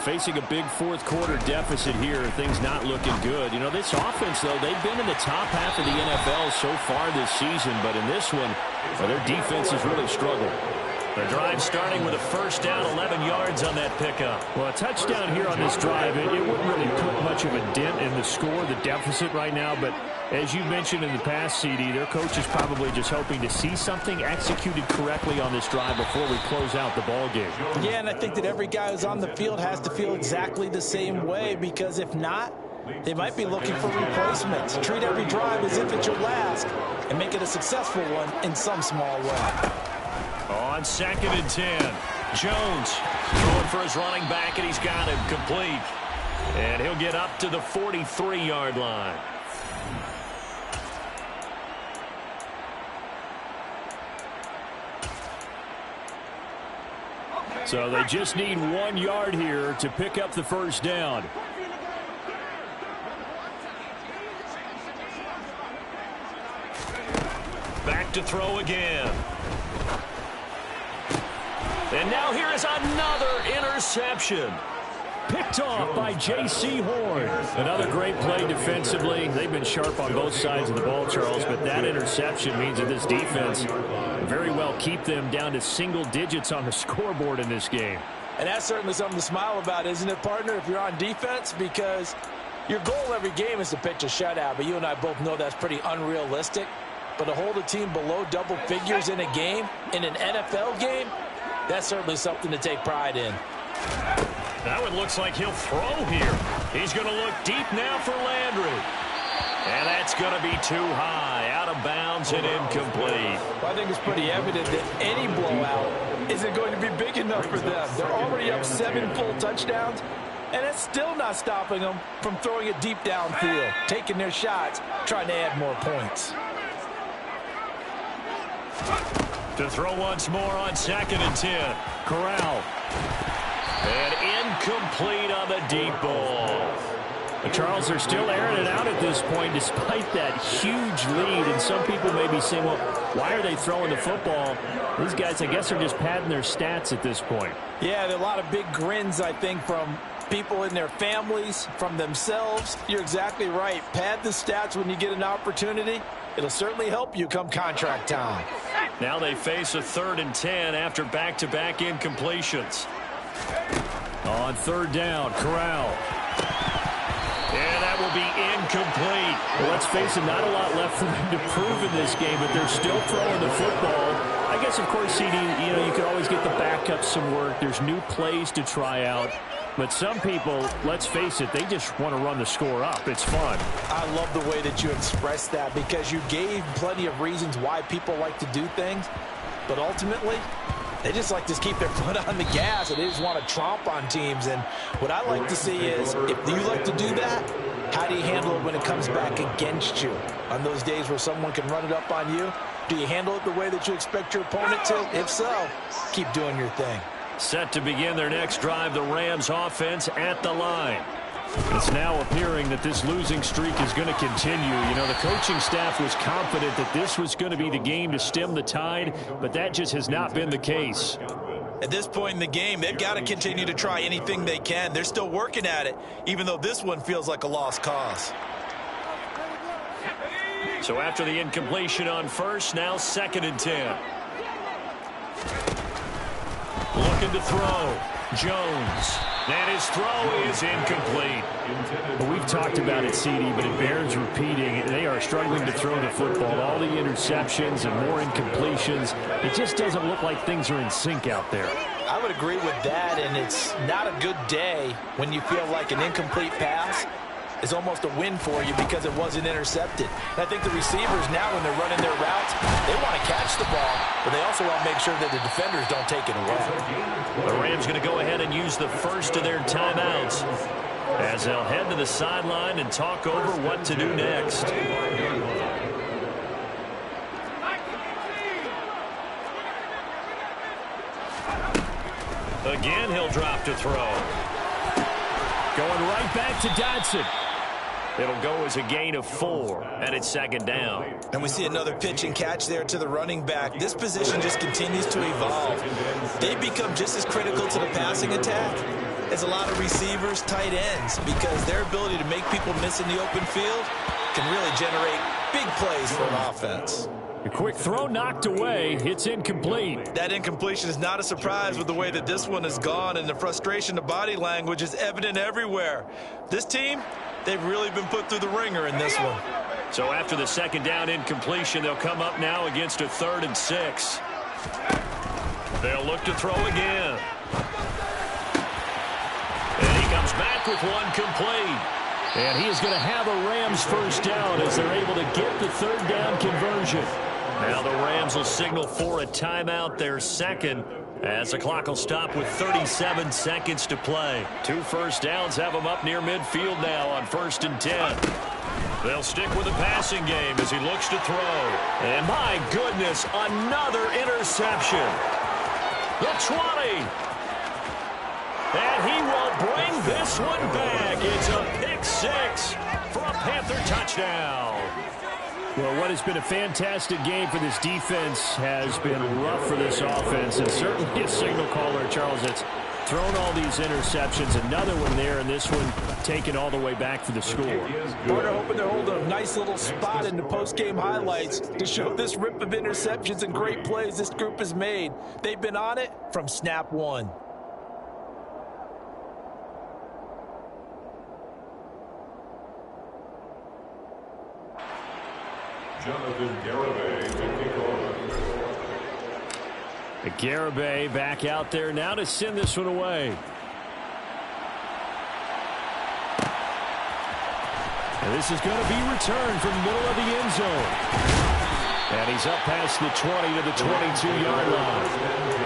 Facing a big 4th quarter deficit here, things not looking good. You know, this offense, though, they've been in the top half of the NFL so far this season, but in this one, well, their defense has really struggled. The drive starting with a 1st down, 11 yards on that pickup. Well, a touchdown here on this drive, it wouldn't really put much of a dent in the score, the deficit right now, but as you mentioned in the past, CD, their coach is probably just hoping to see something executed correctly on this drive before we close out the ball game. Yeah, and I think that every guy who's on the field has to feel exactly the same way, because if not, they might be looking for replacements. Treat every drive as if it's your last and make it a successful one in some small way. On 2nd and 10, Jones throwing for his running back, and he's got him complete. And he'll get up to the 43-yard line. So they just need 1 yard here to pick up the 1st down. Back to throw again. And now here is another interception. Picked off by J.C. Horn. Another great play defensively. They've been sharp on both sides of the ball, Charles, but that interception means that this defense very well keep them down to single digits on the scoreboard in this game. And that's certainly something to smile about, isn't it, partner, if you're on defense? Because your goal every game is to pitch a shutout, but you and I both know that's pretty unrealistic. But to hold a team below double figures in a game, in an NFL game, that's certainly something to take pride in. That one looks like he'll throw here. He's going to look deep now for Landry. And that's going to be too high, out of bounds and incomplete. Well, I think it's pretty evident that any blowout isn't going to be big enough for them. They're already up 7 full touchdowns, and it's still not stopping them from throwing it deep downfield, taking their shots, trying to add more points. To throw once more on 2nd and 10. Corral. And incomplete on the deep ball. Charles, they're still airing it out at this point despite that huge lead. And some people may be saying, well, why are they throwing the football? These guys, I guess, are just padding their stats at this point. Yeah, there are a lot of big grins, I think, from people in their families, from themselves. You're exactly right. Pad the stats when you get an opportunity. It'll certainly help you come contract time. Now they face a 3rd and 10 after back-to-back incompletions. On 3rd down, Corral. And that will be incomplete. Well, let's face it, not a lot left for them to prove in this game, but they're still throwing the football. I guess, of course, CD, you could always get the backup some work. There's new plays to try out. But some people, let's face it, they just want to run the score up. It's fun. I love the way that you expressed that because you gave plenty of reasons why people like to do things. But ultimately, they just like to keep their foot on the gas, and they just want to tromp on teams. And what I like to see is, if you like to do that, how do you handle it when it comes back against you? On those days where someone can run it up on you, do you handle it the way that you expect your opponent to? If so, keep doing your thing. Set to begin their next drive, the Rams offense at the line. It's now appearing that this losing streak is going to continue. The coaching staff was confident that this was going to be the game to stem the tide, but that just has not been the case. At this point in the game, they've got to continue to try anything they can. They're still working at it, even though this one feels like a lost cause. So after the incompletion on 1st, now 2nd and 10. Looking to throw. Jones. And his throw is incomplete. Well, we've talked about it, CD, but it bears repeating. They are struggling to throw the football. All the interceptions and more incompletions. It just doesn't look like things are in sync out there. I would agree with that, and it's not a good day when you feel like an incomplete pass is almost a win for you because it wasn't intercepted. And I think the receivers now, when they're running their routes, they want to catch the ball, but they also want to make sure that the defenders don't take it away. The Rams going to go ahead and use the first of their timeouts as they'll head to the sideline and talk over what to do next. Again, he'll drop to throw. Going right back to Dodson. It'll go as a gain of 4, and it's 2nd down. And we see another pitch and catch there to the running back. This position just continues to evolve. They become just as critical to the passing attack as a lot of receivers, tight ends, because their ability to make people miss in the open field can really generate big plays for an offense. A quick throw knocked away. It's incomplete. That incompletion is not a surprise with the way that this one has gone, and the frustration, the body language is evident everywhere. This team, they've really been put through the ringer in this one. So after the 2nd down incompletion, they'll come up now against a 3rd and 6. They'll look to throw again. And he comes back with one complete. And he is going to have a Rams 1st down as they're able to get the 3rd down conversion. Now the Rams will signal for a timeout, their 2nd, as the clock will stop with 37 seconds to play. 2 first downs have them up near midfield now on 1st and 10. They'll stick with the passing game as he looks to throw. And my goodness, another interception. The 20. And he will bring this one back. It's a pick 6 for a Panther touchdown. Well, what has been a fantastic game for this defense has been rough for this offense, and certainly a signal caller, Charles, that's thrown all these interceptions. Another one there, and this one taken all the way back for the score. Partner hoping they're holding a nice little spot in the post-game highlights to show this rip of interceptions and great plays this group has made. They've been on it from snap one. Jonathan Garibay to kick off. Garibay back out there now to send this one away. And this is going to be returned from the middle of the end zone. And he's up past the 20 to the 22-yard line.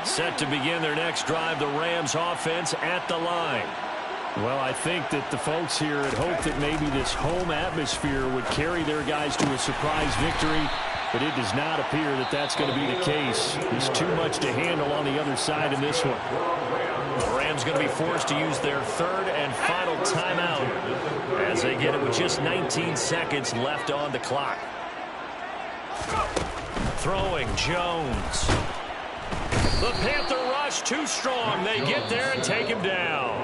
Set to begin their next drive, the Rams offense at the line. Well, I think that the folks here had hoped that maybe this home atmosphere would carry their guys to a surprise victory, but it does not appear that that's going to be the case. There's too much to handle on the other side in this one. The Rams going to be forced to use their third and final timeout as they get it with just 19 seconds left on the clock. Throwing Jones. The Panther rush too strong. They get there and take him down.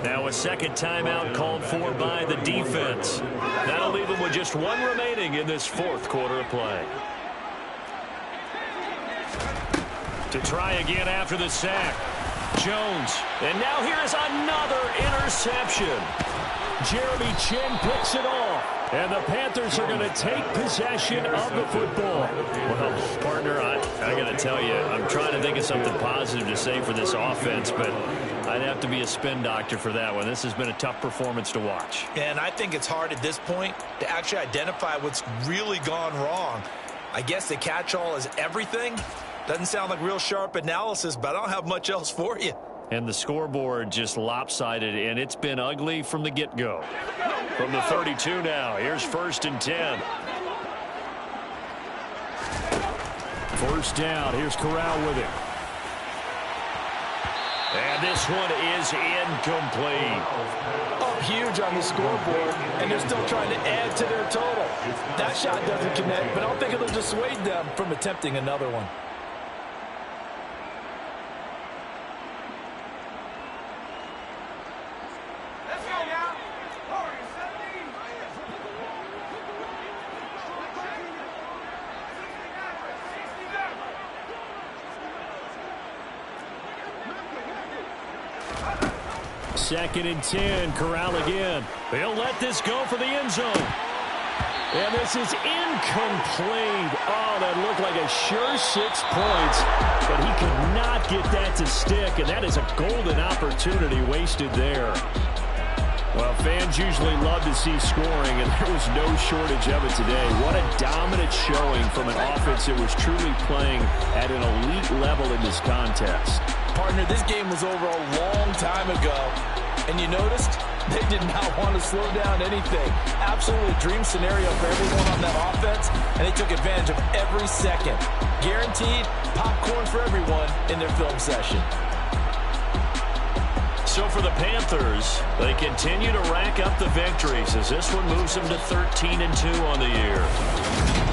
Now a second timeout called for by the defense. That'll leave them with just one remaining in this fourth quarter of play. To try again after the sack. Jones. And now here's another interception. Jeremy Chin picks it off. And the Panthers are going to take possession of the football. Well, partner, I got to tell you, I'm trying to think of something positive to say for this offense, but I'd have to be a spin doctor for that one. This has been a tough performance to watch. And I think it's hard at this point to actually identify what's really gone wrong. I guess the catch-all is everything. Doesn't sound like real sharp analysis, but I don't have much else for you. And the scoreboard just lopsided, and it's been ugly from the get-go. From the 32 now, here's 1st and 10. First down, here's Corral with it. And this one is incomplete. Up huge on the scoreboard, and they're still trying to add to their total. That shot doesn't connect, but I don't think it'll dissuade them from attempting another one. Second and 10, Corral again. They'll let this go for the end zone. And this is incomplete. Oh, that looked like a sure 6 points, but he could not get that to stick, and that is a golden opportunity wasted there. Well, fans usually love to see scoring, and there was no shortage of it today. What a dominant showing from an offense that was truly playing at an elite level in this contest. Partner, this game was over a long time ago, and you noticed they did not want to slow down anything. Absolutely dream scenario for everyone on that offense, and they took advantage of every second. Guaranteed popcorn for everyone in their film session. So for the Panthers, they continue to rack up the victories as this one moves them to 13-2 on the year.